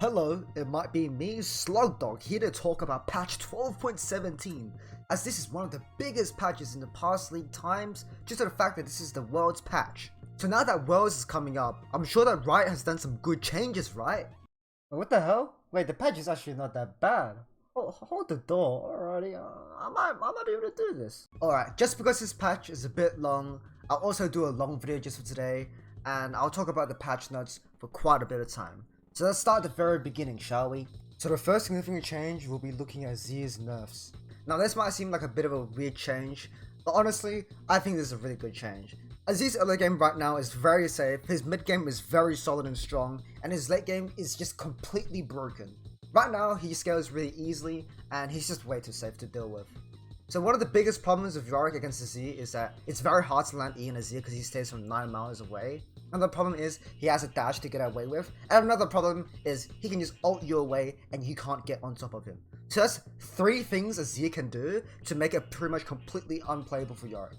Hello, it might be me, Slugdog, here to talk about patch 12.17, as this is one of the biggest patches in the past league times, due to the fact that this is the Worlds patch. So now that Worlds is coming up, I'm sure that Riot has done some good changes, right? What the hell? Wait, the patch is actually not that bad. Hold the door, alrighty, I might be able to do this. Alright, just because this patch is a bit long, I'll also do a long video just for today, and I'll talk about the patch notes for quite a bit of time. So let's start at the very beginning, shall we? So the first significant change, we'll be looking at Azir's nerfs. Now this might seem like a bit of a weird change, but honestly, I think this is a really good change. Azir's early game right now is very safe, his mid game is very solid and strong, and his late game is just completely broken. Right now, he scales really easily, and he's just way too safe to deal with. So one of the biggest problems of Yorick against Azir is that it's very hard to land E in Azir because he stays from 9 miles away. Another problem is he has a dash to get away with, and another problem is he can just ult you away and you can't get on top of him. So that's 3 things Azir can do to make it pretty much completely unplayable for Yorick.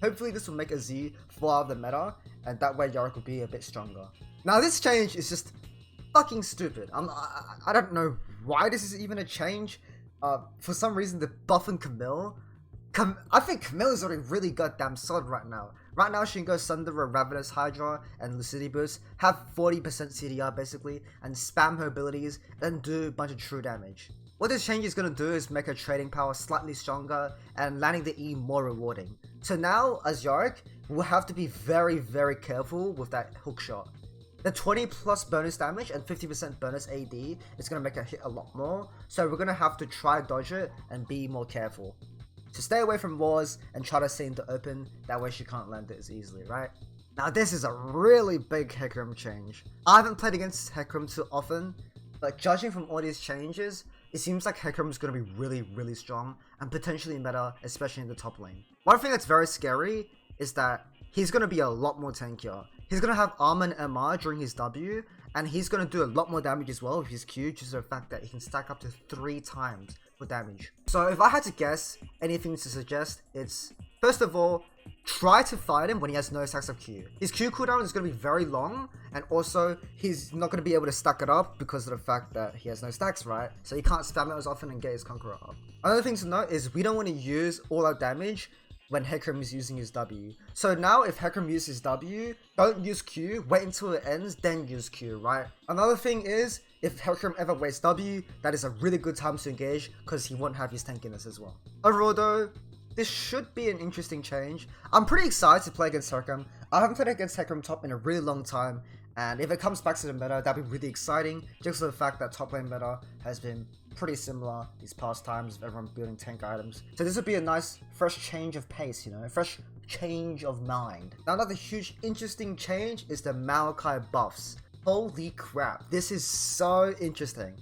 Hopefully this will make Azir fall out of the meta, and that way Yorick will be a bit stronger. Now this change is just fucking stupid. I don't know why this is even a change. For some reason, the buff in Camille, I think Camille is already really goddamn solid right now. Right now, she can go Sunder a Ravenous Hydra and Lucidity Boost, have 40% CDR basically, and spam her abilities, and do a bunch of true damage. What this change is going to do is make her trading power slightly stronger, and landing the E more rewarding. So now, as Yorick, we'll have to be very, very careful with that hook shot. The 20 plus bonus damage and 50% bonus AD is going to make it hit a lot more, so we're going to have to try dodge it and be more careful. So stay away from wars and try to stay in the open, that way she can't land it as easily, right? Now this is a really big Hecarim change. I haven't played against Hecarim too often, but judging from all these changes, it seems like Hecarim is going to be really strong and potentially meta, especially in the top lane. One thing that's very scary is that he's going to be a lot more tankier. He's going to have armor and MR during his W, and he's going to do a lot more damage as well with his Q, just the fact that he can stack up to 3 times for damage. So if I had to guess anything to suggest, it's, first of all, try to fight him when he has no stacks of Q. His Q cooldown is going to be very long, and also he's not going to be able to stack it up because of the fact that he has no stacks, right? So he can't spam it as often and get his Conqueror up. Another thing to note is we don't want to use all our damage when Hecarim is using his W. So now if Hecarim uses W, don't use Q, wait until it ends, then use Q, right? Another thing is, if Hecarim ever wastes W, that is a really good time to engage because he won't have his tankiness as well. Overall though, this should be an interesting change. I'm pretty excited to play against Hecarim. I haven't played against Hecarim top in a really long time, and if it comes back to the meta, that'd be really exciting, just for the fact that top lane meta has been pretty similar these past times of everyone building tank items. So this would be a nice fresh change of pace, you know, a fresh change of mind. Now another huge interesting change is the Maokai buffs. Holy crap, this is so interesting.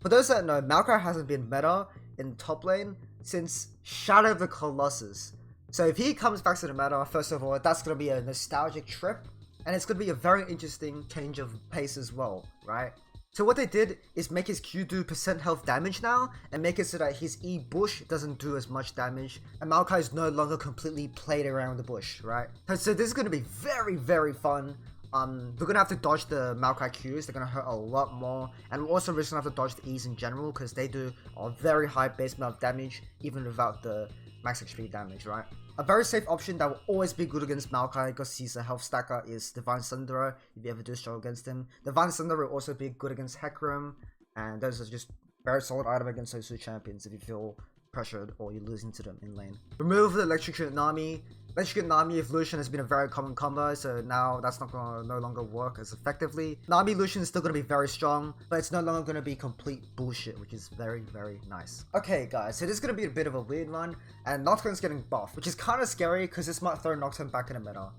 For those that know, Maokai hasn't been meta in top lane since Shadow of the Colossus. So if he comes back to the meta, first of all, that's going to be a nostalgic trip, and it's going to be a very interesting change of pace as well, right? So what they did is make his Q do % health damage now, and make it so that his E bush doesn't do as much damage, and Maokai is no longer completely played around the bush, right? So this is going to be very fun. We're going to have to dodge the Maokai Qs, they're going to hurt a lot more, and we're also just going to have to dodge the E's in general, because they do a very high base amount of damage, even without the max HP damage, right? A very safe option that will always be good against Maokai because he's a health stacker is Divine Sunderer, if you ever do struggle against him. Divine Sunderer will also be good against Hecarim, and those are just very solid item against those 2 champions if you feel pressured or you're losing to them in lane. Remove the Electrocute Nami. Electrocute Nami with Lucian has been a very common combo, so now that's not going to no longer work as effectively. Nami Lucian is still going to be very strong, but it's no longer going to be complete bullshit, which is very nice. Okay guys, so this is going to be a bit of a weird one, and Nocturne's getting buffed, which is kind of scary because this might throw Nocturne back in the meta.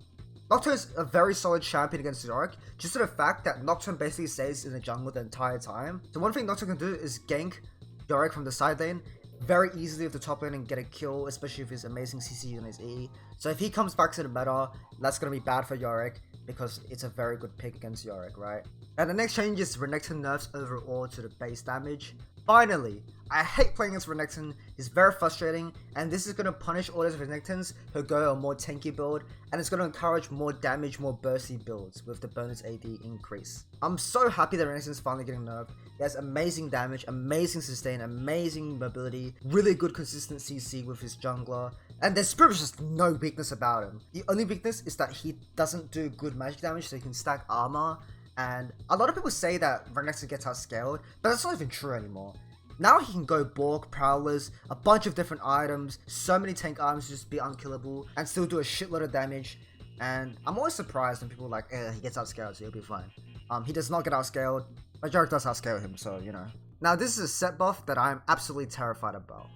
Nocturne is a very solid champion against Yorick, just to the fact that Nocturne basically stays in the jungle the entire time. So one thing Nocturne can do is gank Yorick from the side lane very easily with the top lane and get a kill, especially with his amazing CC and his E. So if he comes back to the meta, that's going to be bad for Yorick because it's a very good pick against Yorick, right? And the next change is Renekton nerfs overall to the base damage. Finally, I hate playing against Renekton, it's very frustrating, and this is going to punish all those Renektons who go a more tanky build, and it's going to encourage more damage, more bursty builds with the bonus AD increase. I'm so happy that Renekton's finally getting nerfed. He has amazing damage, amazing sustain, amazing mobility, really good consistent CC with his jungler, and there's pretty much just no weakness about him. The only weakness is that he doesn't do good magic damage, so he can stack armor. And a lot of people say that Renekton gets outscaled, but that's not even true anymore. Now he can go Bork, Prowlers, a bunch of different items, so many tank items just be unkillable, and still do a shitload of damage. And I'm always surprised when people are like, he gets outscaled, so he'll be fine. He does not get outscaled, but Yorick does outscale him, so you know. Now this is a Sett buff that I'm absolutely terrified about,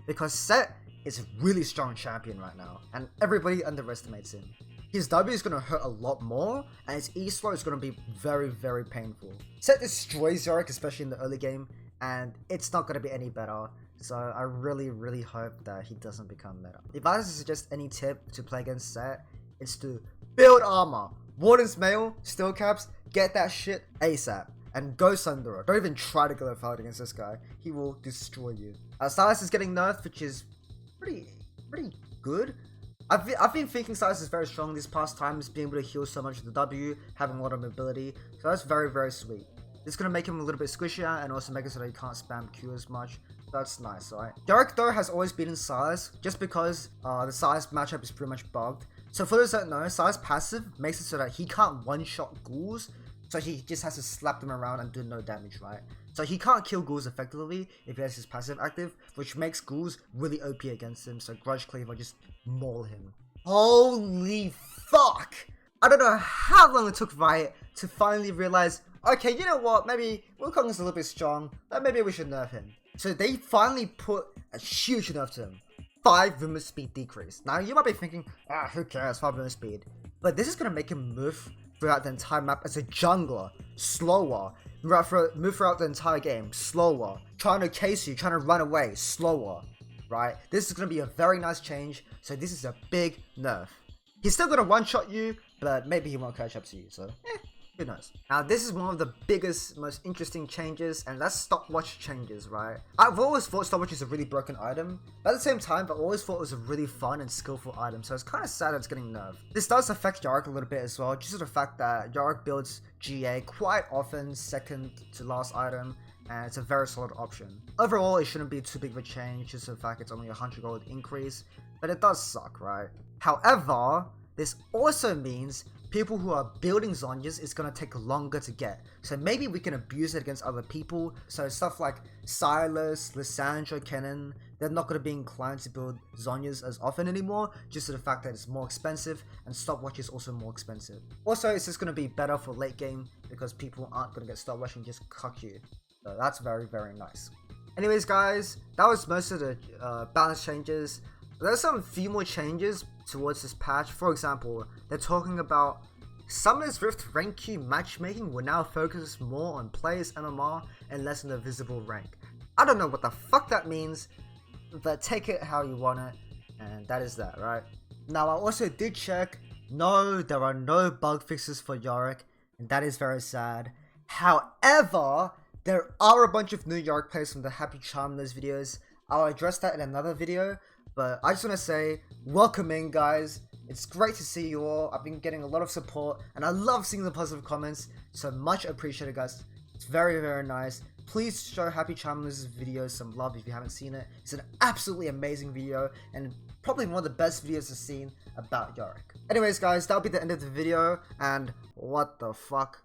because Sett is a really strong champion right now, and everybody underestimates him. His W is going to hurt a lot more, and his E slow is going to be very, very painful. Sett destroys Yorick, especially in the early game, and it's not going to be any better. So I really, really hope that he doesn't become meta. If I was to suggest any tip to play against Sett, it's to build armor, Warden's Mail, Steel Caps, get that shit ASAP, and go Sundara. Don't even try to go fight against this guy. He will destroy you. Sylas is getting nerfed, which is pretty good. I've been thinking Sylas is very strong these past times, being able to heal so much with the W, having a lot of mobility, so that's very, very sweet. It's going to make him a little bit squishier and also make it so that he can't spam Q as much. That's nice, alright. Yorick though has always beaten Sylas, just because the Sylas matchup is pretty much bugged. So for those that know, Sylas passive makes it so that he can't one-shot ghouls, so he just has to slap them around and do no damage, right? So he can't kill ghouls effectively if he has his passive active, which makes ghouls really OP against him, so Grudge Cleaver just maul him. Holy fuck! I don't know how long it took Riot to finally realize, okay, you know what, maybe Wukong is a little bit strong, but maybe we should nerf him. So they finally put a huge nerf to him. 5 movement speed decrease. Now you might be thinking, who cares, 5 movement speed. But this is going to make him move throughout the entire map as a jungler, slower, move throughout the entire game, slower, trying to case you, trying to run away, slower, right? This is going to be a very nice change, so this is a big nerf. He's still going to one-shot you, but maybe he won't catch up to you, so who knows. Now this is one of the biggest, most interesting changes, and that's stopwatch changes, right? I've always thought stopwatch is a really broken item, but at the same time, I've always thought it was a really fun and skillful item, so it's kind of sad that it's getting nerfed. This does affect Yorick a little bit as well, just to the fact that Yorick builds GA quite often, second to last item, and it's a very solid option. Overall, it shouldn't be too big of a change, just the fact it's only a 100 gold increase, but it does suck, right? However, this also means people who are building Zhonyas is going to take longer to get. So maybe we can abuse it against other people. So stuff like Sylas, Lissandra, Kennen, they're not going to be inclined to build Zhonyas as often anymore, just to the fact that it's more expensive and stopwatch is also more expensive. Also, it's just going to be better for late game because people aren't going to get stopwatch and just cuck you. So that's very, very nice. Anyways guys, that was most of the balance changes. There's some few more changes towards this patch. For example, they're talking about Summoner's Rift rank Q matchmaking will now focus more on players' MMR and less on the visible rank. I don't know what the fuck that means, but take it how you want it, and that is that, right? Now I also did check, no, there are no bug fixes for Yorick, and that is very sad. However, there are a bunch of new Yorick players from the Happy Charmless videos. I'll address that in another video. But I just want to say, welcome in guys, it's great to see you all. I've been getting a lot of support and I love seeing the positive comments, so much appreciated guys. It's very, very nice. Please show Happy Charmless' video some love if you haven't seen it. It's an absolutely amazing video and probably one of the best videos I've seen about Yorick. Anyways guys, that'll be the end of the video, and what the fuck?